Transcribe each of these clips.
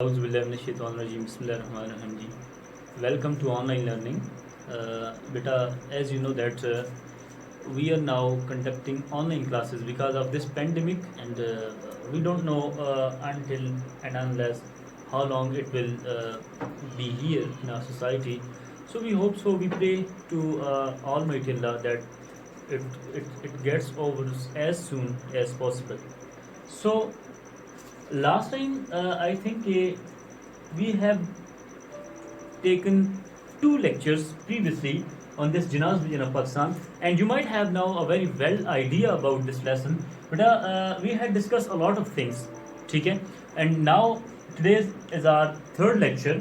Bismillahirrahmanirrahim ji. Welcome to online learning. Beta, as you know that we are now conducting online classes because of this pandemic, and we don't know until and unless how long it will be here in our society. So we hope so. We pray to Almighty Allah that it gets over as soon as possible. So last time I think we have taken two lectures previously on this Jinnah's region of Pakistan, and you might have now a very well idea about this lesson. But we had discussed a lot of things, okay? And now today is our third lecture.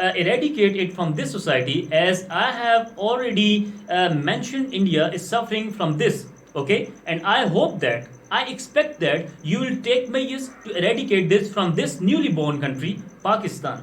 eradicate it from this society, as I have already mentioned India is suffering from this, okay, and I hope that, I expect that you will take measures to eradicate this from this newly born country Pakistan.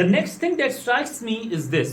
the next thing that strikes me is this,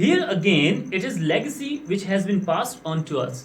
here again it is legacy which has been passed on to us.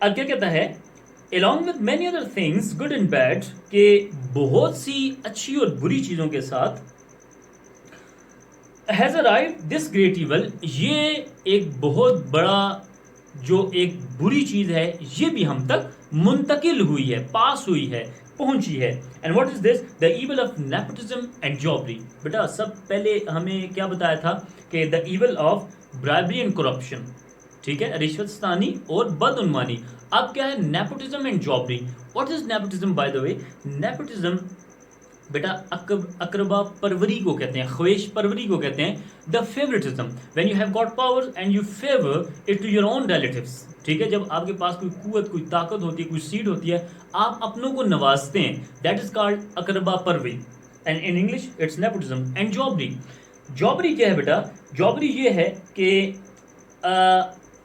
اب کیا کہتا ہے along with many other things good and bad کہ بہت سی اچھی اور بری چیزوں کے ساتھ has arrived this great evil یہ ایک بہت بڑا جو ایک بری چیز ہے یہ بھی ہم تک منتقل ہوئی ہے پاس ہوئی ہے پہنچی ہے and what is this the evil of nepotism and jobbery بیٹا سب پہلے ہمیں کیا بتایا تھا کہ the evil of bribery and corruption ٹھیک ہے رشوت ستانی اور بدعنوانی اب کیا ہے nepotism and jobbery what is nepotism by the way nepotism بیٹا اقربا پروری کو کہتے ہیں خواہش پروری کو کہتے ہیں the favouritism when you have got power and you favour it to your own relatives ٹھیک ہے جب آپ کے پاس کوئی قوت کوئی طاقت ہوتی ہے کوئی سیٹ ہوتی ہے آپ اپنوں کو نوازتے ہیں دیٹ از کالڈ اقربا پروری and in English it's nepotism and jobbery jobbery کیا ہے بیٹا جابری یہ ہے کہ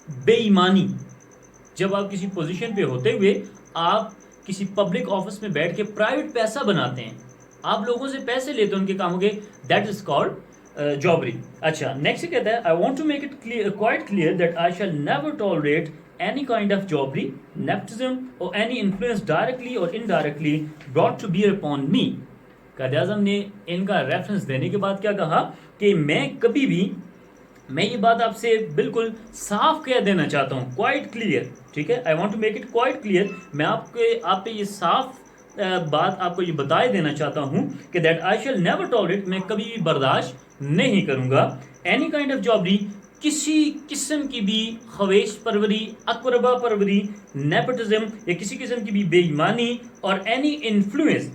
بے ایمانی جب آپ کسی پوزیشن پہ ہوتے ہوئے آپ کسی پبلک آفس میں بیٹھ کے پرائیویٹ پیسہ بناتے ہیں آپ لوگوں سے پیسے لیتے ہیں ان کے کاموں کے دیٹ از کالڈ جابری اچھا نیکسٹ کہتا ہے I want to make it quite clear that I shall never tolerate any kind of jobbery, nepotism or any influence directly or indirectly brought to bear upon me. Quaid Azam نے ان کا reference دینے کے بعد کیا کہا کہ میں کبھی بھی میں یہ بات آپ سے بالکل صاف کہہ دینا چاہتا ہوں کوائٹ کلیئر ٹھیک ہے I want to make it quite clear میں آپ پہ یہ صاف بات آپ کو یہ بتائے دینا چاہتا ہوں کہ that I shall never tolerate میں کبھی بھی برداشت نہیں کروں گا اینی کائنڈ آف جابری کسی قسم کی بھی خواہش پروری اقربا پروری نیپوٹزم یا کسی قسم کی بھی بے ایمانی اور اینی انفلوئنس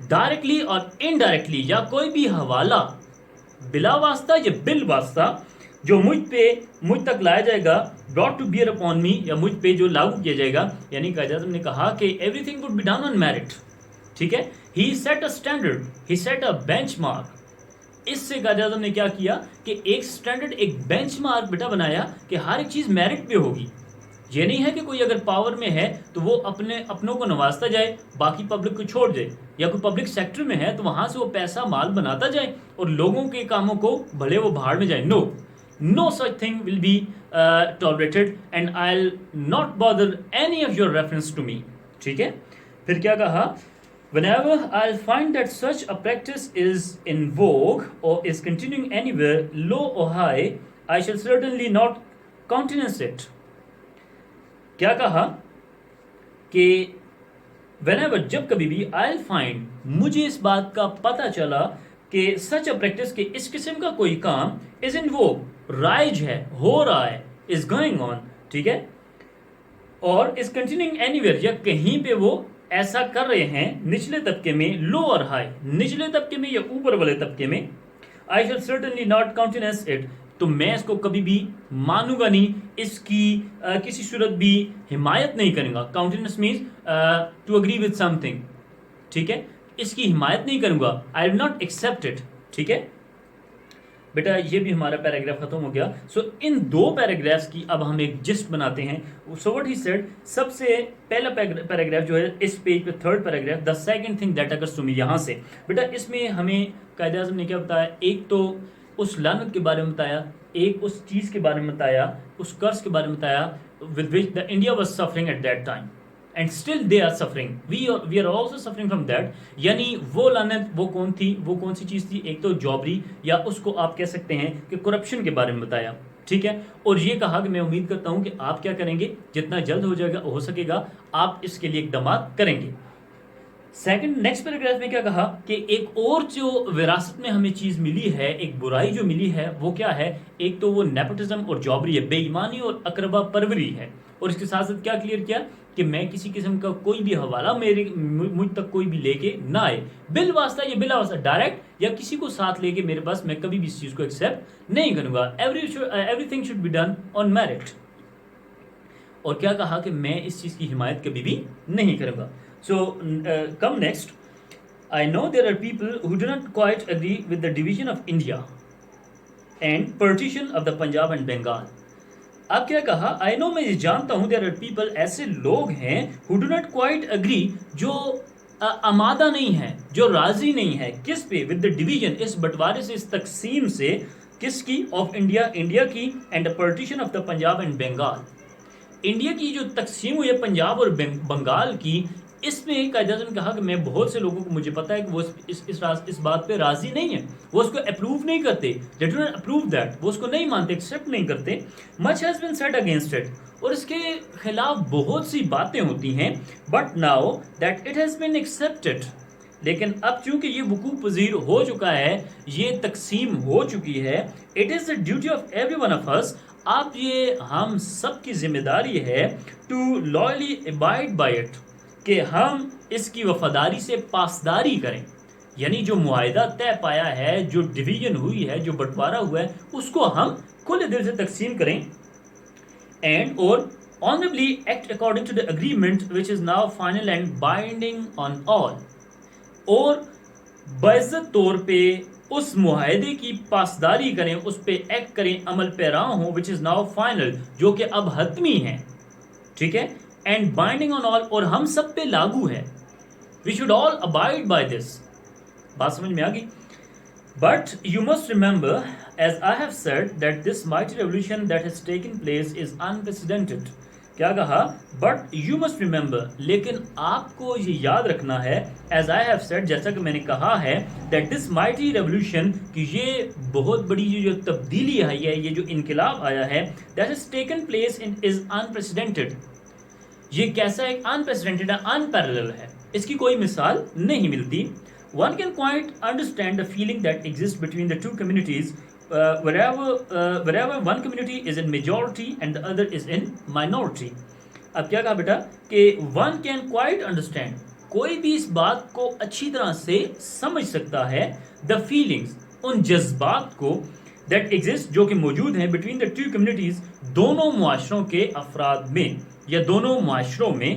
ڈائریکٹلی اور انڈائریکٹلی یا کوئی بھی حوالہ بلا واسطہ یا بال واسطہ جو مجھ تک لایا جائے گا brought to bear upon me یا مجھ پہ جو لاگو کیا جائے گا یعنی قائد اعظم نے کہا کہ every thing would be done on merit ٹھیک ہے he set a standard he set a benchmark اس سے قائد اعظم نے کیا کیا کہ ایک سٹینڈرڈ ایک بینچ مارک بیٹا بنایا کہ ہر ایک چیز میرٹ پہ ہوگی یہ نہیں ہے کہ کوئی اگر پاور میں ہے تو وہ اپنوں کو نوازتا جائے باقی پبلک کو چھوڑ دے یا کوئی پبلک سیکٹر میں ہے تو وہاں سے وہ پیسہ مال بناتا جائے اور لوگوں کے کاموں کو بھلے وہ بھاڑ میں جائے no such thing will be tolerated and I'll not bother any of your reference to me ٹھیک ہے پھر کیا کہا whenever I'll find that such a practice is in vogue or is continuing anywhere low or high I shall certainly not countenance it کیا کہا کہ whenever جب کبھی بھی I'll find مجھے اس بات کا پتہ چلا کہ such a practice کہ اس قسم کا کوئی کام is in vogue رائج ہے ہو رہا ہے is going on ٹھیک ہے اور is continuing anywhere یا کہیں پہ وہ ایسا کر رہے ہیں نچلے طبقے میں لو اور ہائی نچلے طبقے میں یا اوپر والے طبقے میں I shall certainly not countenance it تو میں اس کو کبھی بھی مانوں گا نہیں اس کی کسی صورت بھی حمایت نہیں کروں گا countenance means to agree with something ٹھیک ہے اس کی حمایت نہیں کروں گا I will not accept it ٹھیک ہے بیٹا یہ بھی ہمارا پیراگراف ختم ہو گیا سو ان دو پیراگرافس کی اب ہم ایک جسٹ بناتے ہیں سو وٹ ہی سیڈ سب سے پہلا پیراگراف جو ہے اس پیج پہ third paragraph the second thing that occurs to me یہاں سے بیٹا اس میں ہمیں قائد اعظم نے کیا بتایا ایک تو اس لعنت کے بارے میں بتایا ایک اس چیز کے بارے میں بتایا اس قرض کے بارے میں بتایا with which the India was suffering at that time and still they are suffering we are also suffering from that یعنی وہ لعنت وہ کون تھی وہ کون سی چیز تھی ایک تو جابری یا اس کو آپ کہہ سکتے ہیں کہ کرپشن کے بارے میں بتایا ٹھیک ہے اور یہ کہا کہ میں امید کرتا ہوں کہ آپ کیا کریں گے جتنا جلد ہو جائے گا ہو سکے گا آپ اس کے لیے اقدامات کریں گے سیکنڈ نیکسٹ پیراگراف میں کیا کہا کہ ایک اور جو وراثت میں ہمیں چیز ملی ہے ایک برائی جو ملی ہے وہ کیا ہے ایک تو وہ نیپوٹزم اور جابری ہے بے ایمانی اور اقربا پروری ہے اور اس کے ساتھ ساتھ کیا کلیئر کیا کہ میں کسی قسم کا کوئی بھی حوالہ مجھ تک کوئی بھی لے کے نہ آئے بل واسطہ یا بلا واسطہ ڈائریکٹ یا کسی کو ساتھ لے کے میرے پاس میں کبھی بھی اس چیز کو ایکسیپٹ نہیں کروں گا everything should be done on merit اور کیا کہا کہ میں اس چیز کی حمایت کبھی بھی نہیں کروں گا So come next. I know there are people who do not quite agree with the division of India and partition of the Punjab and Bengal. اب کیا کہا I know میں یہ جانتا ہوں there are people ایسے لوگ ہیں who do not quite agree جو آمادہ نہیں ہے جو راضی نہیں ہے کس پہ with the division اس بٹوارے سے اس تقسیم سے کس کی of India انڈیا کی and the partition of the Punjab and Bengal India کی جو تقسیم ہوئی ہے پنجاب اور بنگال کی، اس میں قائد اعظم نے کہا کہ میں بہت سے لوگوں کو مجھے پتا ہے کہ وہ اس بات پہ راضی نہیں ہیں، وہ اس کو اپروو نہیں کرتے، they do not approve that، وہ اس کو نہیں مانتے، ایکسیپٹ نہیں کرتے. much has been said against it، اور اس کے خلاف بہت سی باتیں ہوتی ہیں. but now that it has been accepted، لیکن اب چونکہ یہ وقوع پذیر ہو چکا ہے، یہ تقسیم ہو چکی ہے، it is the duty of every one of us، اب یہ ہم سب کی ذمہ داری ہے to loyally abide by it، کہ ہم اس کی وفاداری سے پاسداری کریں. یعنی جو معاہدہ طے پایا ہے، جو ڈویژن ہوئی ہے، جو بٹوارا ہوا ہے، اس کو ہم کھلے دل سے تقسیم کریں. اینڈ اور honorably act according to the agreement which is now final and binding on all، اور باعزت طور پہ اس معاہدے کی پاسداری کریں، اس پہ ایکٹ کریں، عمل پیرا ہوں، which is now final، جو کہ اب حتمی ہے، ٹھیک ہے. اینڈ بائنڈنگ آن آل، اور ہم سب پہ لاگو ہے. we should all abide by this، بات سمجھ میں آ گئی. but you must remember as I have said that this mighty revolution that has taken place is unprecedented. کیا کہا؟ but you must remember، لیکن آپ کو یہ یاد رکھنا ہے، as I have said، جیسا کہ میں نے کہا ہے، that this mighty revolution، کہ یہ بہت بڑی جو تبدیلی آئی ہے، یہ جو انقلاب آیا ہے، that has taken place is unprecedented. یہ کیسا ایک unprecedented ہے، unparalleled ہے، اس کی کوئی مثال نہیں ملتی. one can quite understand the feeling that exists between the two communities wherever one community is in majority and the other is in minority. اب کیا کہا بیٹا کہ one can quite understand، کوئی بھی اس بات کو اچھی طرح سے سمجھ سکتا ہے، the feelings، ان جذبات کو، that exist، جو کہ موجود ہیں، between the two communities، دونوں معاشروں کے افراد میں یا دونوں معاشروں میں،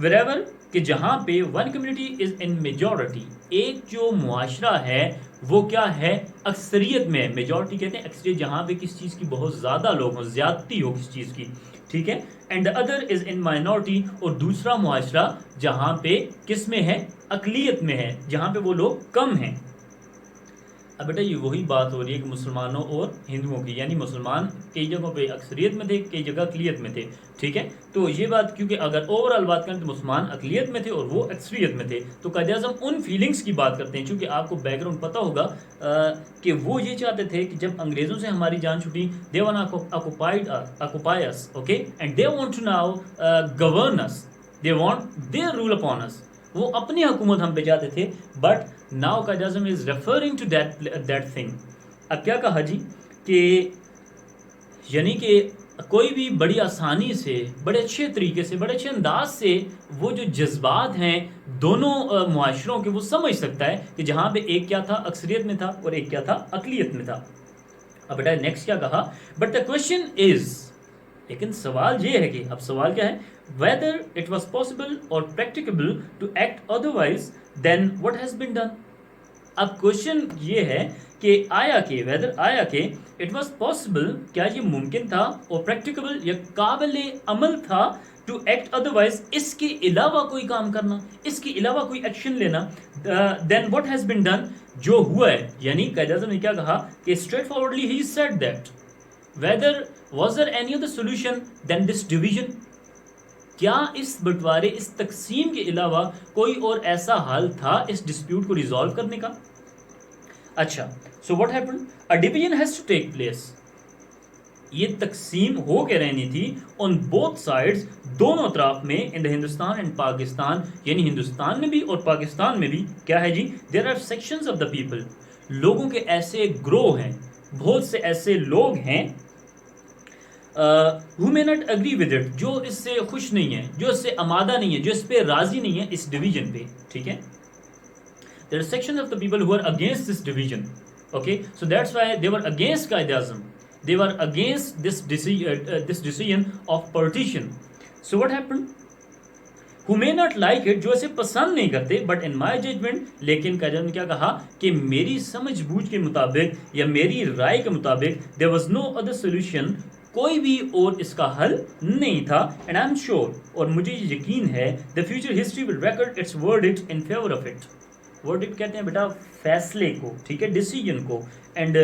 wherever، کہ جہاں پہ one community is in majority، ایک جو معاشرہ ہے وہ کیا ہے، اکثریت میں. میجورٹی کہتے ہیں اکثریت، جہاں پہ کس چیز کی بہت زیادہ لوگ ہوں، زیادتی ہو کس چیز کی، ٹھیک ہے. And the other is in minority، اور دوسرا معاشرہ جہاں پہ کس میں ہے، اقلیت میں ہے، جہاں پہ وہ لوگ کم ہیں. اب بیٹا یہ وہی بات ہو رہی ہے کہ مسلمانوں اور ہندوؤں کی، یعنی مسلمان کئی جگہوں پہ اکثریت میں تھے، کئی جگہ اقلیت میں تھے، ٹھیک ہے. تو یہ بات، کیونکہ اگر اوور آل بات کریں تو مسلمان اقلیت میں تھے اور وہ اکثریت میں تھے، تو قائد اعظم ان فیلنگس کی بات کرتے ہیں. چونکہ آپ کو بیک گراؤنڈ پتہ ہوگا کہ وہ یہ چاہتے تھے کہ جب انگریزوں سے ہماری جان چھوٹی، they want to occupy us، okay، and they want to now govern us، they want their rule upon us، وہ اپنی حکومت ہم پہ چاہتے تھے. But now Quaid Azam is referring to that thing. اب کیا کہا جی کہ یعنی کہ کوئی بھی بڑی آسانی سے، بڑے اچھے طریقے سے، بڑے اچھے انداز سے وہ جو جذبات ہیں دونوں معاشروں کے، وہ سمجھ سکتا ہے کہ جہاں پہ ایک کیا تھا، اکثریت میں تھا، اور ایک کیا تھا، اقلیت میں تھا. اب بیٹا نیکسٹ کیا کہا، بٹ دا کوشچن از، لیکن سوال یہ ہے کہ اب سوال کیا ہے، whether it was possible or practicable to act otherwise than what has been done. اب کوشچن یہ ہے کہ آیا کہ whether، آیا کہ it was possible، کیا یہ ممکن تھا، اور practicable، یا قابل عمل تھا، to act otherwise، اس کے علاوہ کوئی کام کرنا، اس کے علاوہ کوئی ایکشن لینا، then what has been done، جو ہوا ہے. یعنی قائد اعظم نے کیا کہا کہ straight forwardly he said that whether was there any other solution than this division، کیا اس بٹوارے، اس تقسیم کے علاوہ کوئی اور ایسا حل تھا اس ڈسپیوٹ کو ریزالو کرنے کا. اچھا، so what happened، a division has to take place، یہ تقسیم ہو کے رہنی تھی on both sides، دونوں اطراف میں، in the Hindustan and Pakistan, یعنی ہندوستان میں بھی اور پاکستان میں بھی. کیا ہے جی، there are sections of the people، لوگوں کے ایسے گروہ ہیں، بہت سے ایسے لوگ ہیں who may not agree with it، جو اس سے خوش نہیں ہیں، جو اس سے آمادہ نہیں ہیں، جو اس پہ راضی نہیں ہیں، اس ڈویژن پہ، ٹھیک ہے. there are sections of the people who are against this division، okay، so that's why they were against Quaid Azam, they were against this decision of partition. so what happened، who may not like it، جو اسے پسند نہیں کرتے، but in my judgment، لیکن قائد اعظم نے کیا کہا کہ میری سمجھ بوجھ کے مطابق یا میری رائے کے مطابق there was no other solution، کوئی بھی اور اس کا حل نہیں تھا. and I'm sure، اور مجھے یقین ہے، the future history will record its verdict in favor of it، verdict کہتے ہیں بیٹا فیصلے کو، ٹھیک ہے، ڈیسیجن کو. and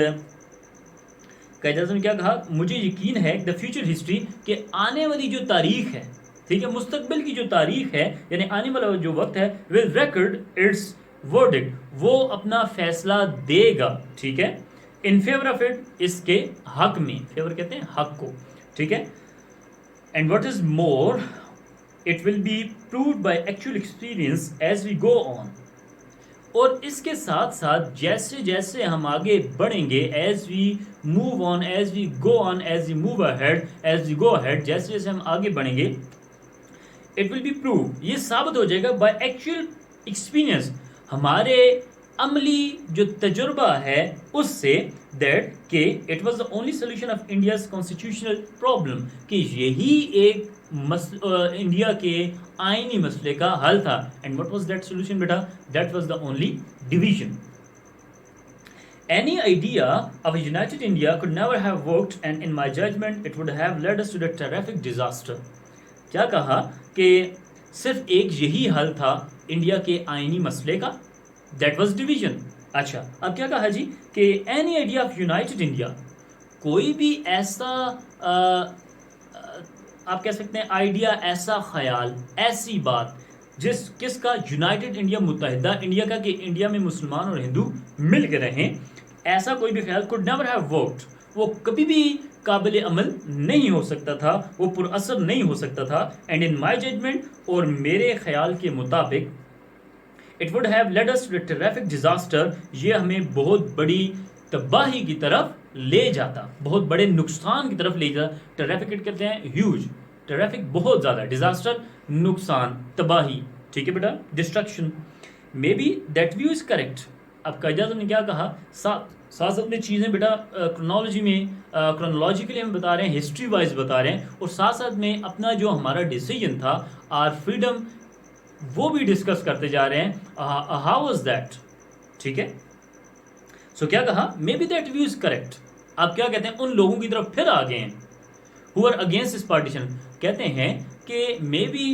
قائد اعظم نے کیا کہا, مجھے یقین ہے دا فیوچر ہسٹری, کہ آنے والی جو تاریخ ہے, ٹھیک ہے, مستقبل کی جو تاریخ ہے یعنی آنے والا جو وقت ہے, ول ریکارڈ اٹس ورڈکٹ, وہ اپنا فیصلہ دے گا, ٹھیک ہے, ان فیور آف اٹ, اس کے حق میں, فیور کہتے ہیں حق کو, ٹھیک ہے, and what is more it will be proved by actual experience as we go on, اور اس کے ساتھ ساتھ جیسے جیسے ہم آگے بڑھیں گے, as we move on, as we go on, as we move ahead, as we go ahead, جیسے جیسے ہم آگے بڑھیں گے, اٹ ول بی پروو, یہ ثابت ہو جائے گا بائی ایکچوئل ایکسپیرئنس, ہمارے عملی جو تجربہ ہے اس سے, دیٹ کہ it was the only solution of India's constitutional problem, کہ یہی ایک انڈیا کے آئینی مسئلے کا حل تھا. And what was that solution beta, that was the only division. Any idea of a united India could never have worked, and in my judgment it would have led us to the terrific disaster. کیا کہا کہ صرف ایک یہی حل تھا India کے آئینی مسئلے کا, دیٹ واز ڈویژن. اچھا اب کیا کہا جی کہ any idea of United India, کوئی بھی ایسا آپ کہہ سکتے ہیں آئیڈیا, ایسا خیال, ایسی بات کس کا, یونائٹڈ انڈیا, متحدہ انڈیا کا, کہ انڈیا میں مسلمان اور ہندو مل کے رہیں, ایسا کوئی بھی خیال could never have worked, وہ کبھی بھی قابل عمل نہیں ہو سکتا تھا, وہ پر اثر نہیں ہو سکتا تھا. اینڈ ان مائی ججمنٹ, اور میرے خیال کے مطابق, it would have led us to a terrific disaster, یہ ہمیں بہت بڑی تباہی کی طرف لے جاتا, بہت بڑے نقصان کی طرف لے جاتا. ٹریفک کہتے ہیں ہیوج, ٹریفک بہت زیادہ, ڈیزاسٹر نقصان, تباہی, ٹھیک ہے بیٹا, destruction. May be that view is correct. اب قائد اعظم نے کیا کہا, ساتھ اپنے چیزیں بیٹا کرونالوجی میں, کرونالوجیکلی ہم بتا رہے ہیں, ہسٹری وائز بتا رہے ہیں, اور ساتھ ساتھ میں اپنا جو ہمارا ڈیسیجن تھا, آر فریڈم, وہ بھی ڈسکس کرتے جا رہے ہیں. ہاؤ واز دیٹ, ٹھیک ہے. سو کیا کہا, may be that view is correct. آپ کیا کہتے ہیں, ان لوگوں کی طرف پھر آگے ہیں who are against this partition, کہتے ہیں کہ may be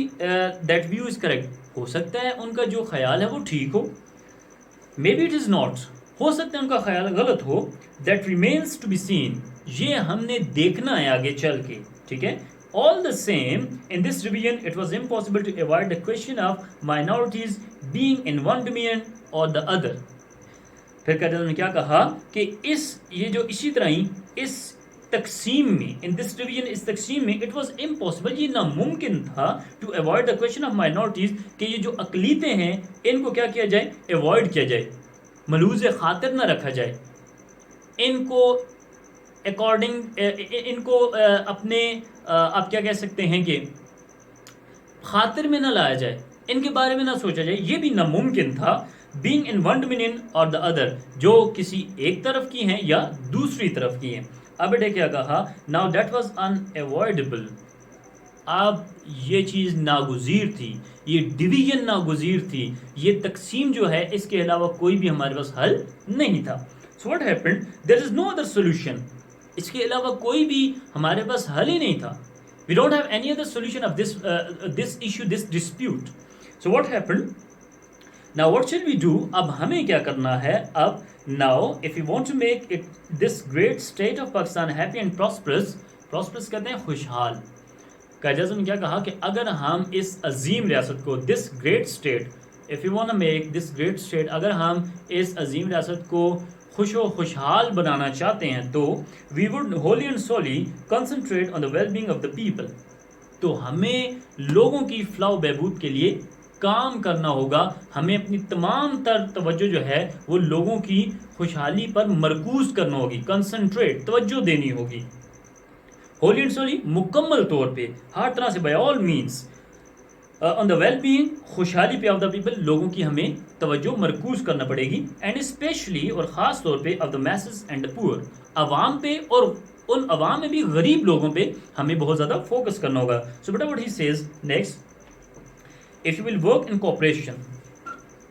that view is correct, ہو سکتا ہے ان کا جو خیال ہے وہ ٹھیک ہو, may be it is not, ہو سکتا ہے ان کا خیال غلط ہو, that remains to be seen, یہ ہم نے دیکھنا ہے آگے چل کے, ٹھیک ہے. All the same, in this revision, it was impossible to avoid the question of minorities being in one dominion or the other. پھر قائد اعظم نے کیا کہا کہ یہ جو اسی طرح ہی اس تقسیم میں, in this revision, اس تقسیم میں, it was impossible, یہ ناممکن تھا, to avoid the question of minorities, کہ یہ جو اقلیتیں ہیں ان کو کیا کیا جائے, ایوائڈ کیا جائے, ملوز خاطر نہ رکھا جائے, ان کو اکارڈنگ, ان کو اپنے آپ کیا کہہ سکتے ہیں کہ خاطر میں نہ لایا جائے, ان کے بارے میں نہ سوچا جائے, یہ بھی ناممکن تھا. بینگ ان ون ڈومینین اور دا ادر, جو کسی ایک طرف کی ہیں یا دوسری طرف کی ہیں. اب بیٹے کیا کہا, ناؤ دیٹ واز ان ایوائڈیبل, اب یہ چیز ناگزیر تھی, یہ ڈویژن ناگزیر تھی, یہ تقسیم جو ہے اس کے علاوہ کوئی بھی ہمارے پاس حل نہیں تھا. So what happened, there is no other solution, اس کے علاوہ کوئی بھی ہمارے پاس حل ہی نہیں تھا. We don't have any other solution of this issue, this dispute. So what happened, now what should we do, اب ہمیں کیا کرنا ہے. اب now if you want to make it this great state of Pakistan happy and prosperous, prosperous کہتے ہیں خوشحال. قائد اعظم نے کیا کہا کہ اگر ہم اس عظیم ریاست کو, this great state, if you want to make this great state, اگر ہم اس عظیم ریاست کو خوش و خوشحال بنانا چاہتے ہیں, تو we would wholly and solely concentrate on the well being of the people, تو ہمیں لوگوں کی فلاح و بہبود کے لیے کام کرنا ہوگا. ہمیں اپنی تمام تر توجہ جو ہے وہ لوگوں کی خوشحالی پر مرکوز کرنا ہوگی, کنسنٹریٹ, توجہ دینی ہوگی. ہولی اینڈ سولی, مکمل طور پہ, ہر طرح سے, by all means, on the well being, خوشحالی پہ آف دا پیپل, لوگوں کی ہمیں توجہ مرکوز کرنا پڑے گی. اینڈ اسپیشلی, اور خاص طور پہ, of the masses and the پور, عوام پہ, اور ان عوام میں بھی غریب لوگوں پہ ہمیں بہت زیادہ فوکس کرنا ہوگا. سو بیٹا what he says next, if you will work in cooperation,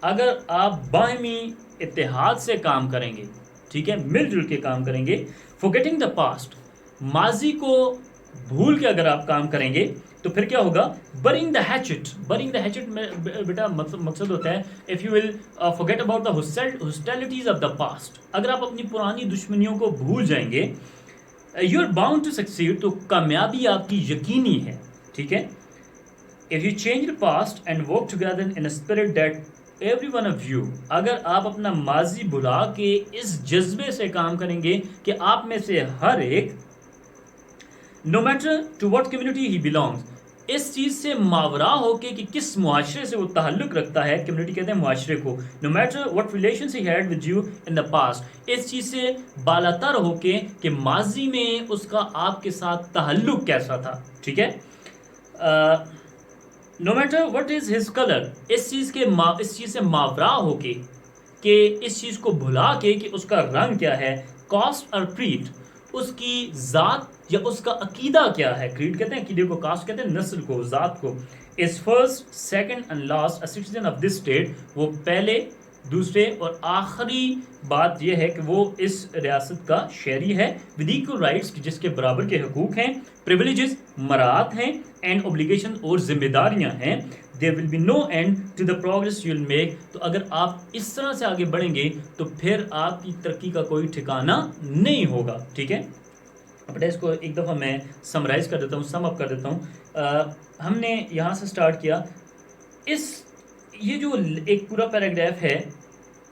اگر آپ باہمی اتحاد سے کام کریں گے, ٹھیک ہے, مل جل کے کام کریں گے, forgetting the past, ماضی کو بھول کے اگر آپ کام کریں گے, تو پھر کیا ہوگا, burying the hatchet, burying the hatchet میں بیٹا مقصد ہوتا ہے, if you will forget about the hostilities of the past, اگر آپ اپنی پرانی دشمنیوں کو بھول جائیں گے, you are bound to succeed, تو کامیابی آپ کی یقینی ہے, ٹھیک ہے. If you change your past and work together in a spirit that every one of you, اگر آپ اپنا ماضی بھلا کے اس جذبے سے کام کریں گے کہ آپ میں سے ہر ایک, no matter to what community he belongs, اس چیز سے ماورا ہو کے کہ کس معاشرے سے وہ تعلق رکھتا ہے, کمیونٹی کہتے ہیں معاشرے کو, no matter what relations he had with you in the past, اس چیز سے بالاتر ہو کے کہ ماضی میں اس کا آپ کے ساتھ تعلق کیسا تھا, ٹھیک ہے. No matter what is his colour, اس چیز سے ماورا ہو کے کہ اس چیز کو بھلا کے کہ اس کا رنگ کیا ہے, کاسٹ اور کریڈ, اس کی ذات یا اس کا عقیدہ کیا ہے, کریڈ کہتے ہیں عقیدے کو, کاسٹ کہتے ہیں نسل کو, ذات کو. Is first second and last a citizen of this state, وہ پہلے دوسرے اور آخری بات یہ ہے کہ وہ اس ریاست کا شہری ہے, ود ایکول رائٹس, جس کے برابر کے حقوق ہیں, پریویلیجز مراعات ہیں, اینڈ اوبلیگیشن اور ذمہ داریاں ہیں. there will be no end to the progress you will make, تو اگر آپ اس طرح سے آگے بڑھیں گے تو پھر آپ کی ترقی کا کوئی ٹھکانہ نہیں ہوگا, ٹھیک ہے. بٹ اس کو ایک دفعہ میں سمرائز کر دیتا ہوں, سم اپ کر دیتا ہوں. ہم نے یہاں سے سٹارٹ کیا, یہ جو ایک پورا پیراگراف ہے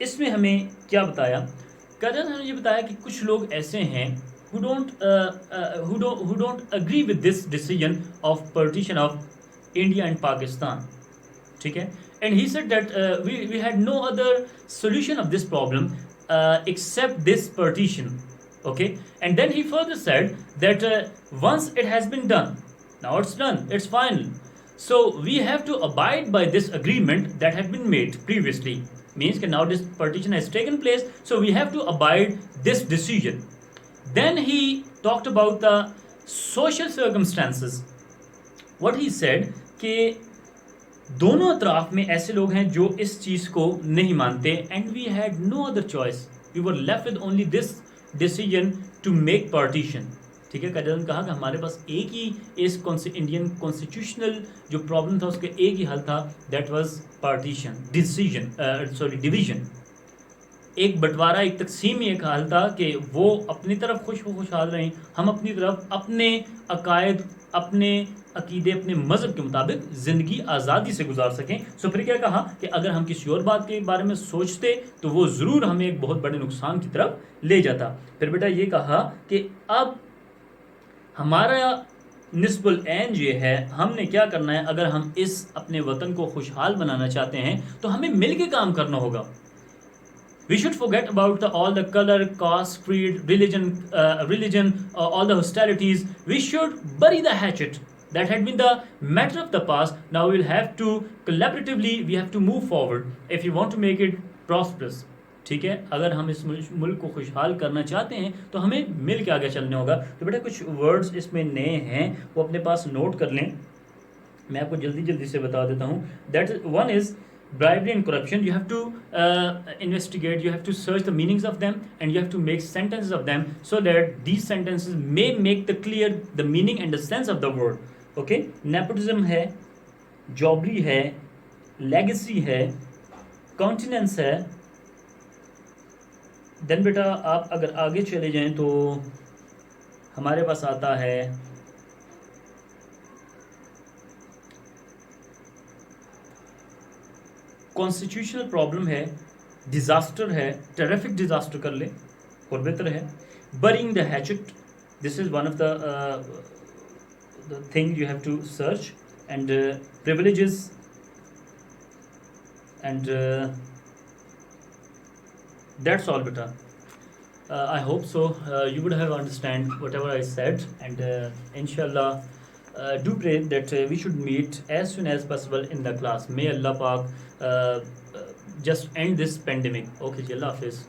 اس میں ہمیں کیا بتایا, ہم نے یہ بتایا کہ کچھ لوگ ایسے ہیں who don't agree with this decision of partition of India and Pakistan, ٹھیک ہے. And he said that we had no other solution of this problem except this partition, okay. And then he further said that once it has been done, now it's done, it's final, so we have to abide by this agreement that had been made previously, means that now this partition has taken place, so we have to abide this decision. Then he talked about the social circumstances. What he said کہ دونوں اطراف میں ایسے لوگ ہیں جو اس چیز کو نہیں مانتے, and we had no other choice, we were left with only this decision to make partition, ٹھیک ہے. قائد اعظم کہا کہ ہمارے پاس ایک ہی اس انڈین کانسٹیٹیوشنل جو پرابلم تھا اس کا ایک ہی حل تھا, دیٹ واز پارٹیشن, ڈویژن, ایک بٹوارہ, ایک تقسیم ہی ایک حال تھا کہ وہ اپنی طرف خوشحال رہیں, ہم اپنی طرف اپنے عقائد, اپنے عقیدے, اپنے مذہب کے مطابق زندگی آزادی سے گزار سکیں. سو پھر کیا کہا کہ اگر ہم کسی اور بات کے بارے میں سوچتے تو وہ ضرور ہمیں ایک بہت بڑے نقصان کی طرف لے جاتا. پھر بیٹا یہ کہا کہ اب ہمارا نصب العین یہ ہے, ہم نے کیا کرنا ہے, اگر ہم اس اپنے وطن کو خوشحال بنانا چاہتے ہیں تو ہمیں مل کے کام کرنا ہوگا. We should forget about all the color, caste, creed, religion, all the hostilities. We should bury the hatchet. That had been the matter of the past. Now we will have to collaboratively, we have to move forward if you want to make it prosperous. ٹھیک ہے, اگر ہم اس ملک کو خوشحال کرنا چاہتے ہیں تو ہمیں مل کے آگے چلنے ہوگا. تو بیٹا کچھ ورڈز اس میں نئے ہیں, وہ اپنے پاس نوٹ کر لیں, میں آپ کو جلدی سے بتا دیتا ہوں. That one is bribery and corruption. You have to investigate, you have to search the meanings of them, and you have to make sentences of them so that these sentences may make the meaning and the sense of the word, okay. Nepotism ہے, jobbery ہے, legacy ہے, continence ہے. then بیٹا آپ اگر آگے چلے جائیں تو ہمارے پاس آتا ہے کانسٹیٹیوشنل پرابلم ہے, ڈیزاسٹر ہے, ٹیرفک ڈیزاسٹر کر لیں اور بہتر ہے. burying the hatchet, this is one of the thing you have to search, and privileges, and that's all beta. I hope so you would have understand whatever I said, and inshallah do pray that we should meet as soon as possible in the class. May Allah Pak just end this pandemic. Okay, Allah Hafiz.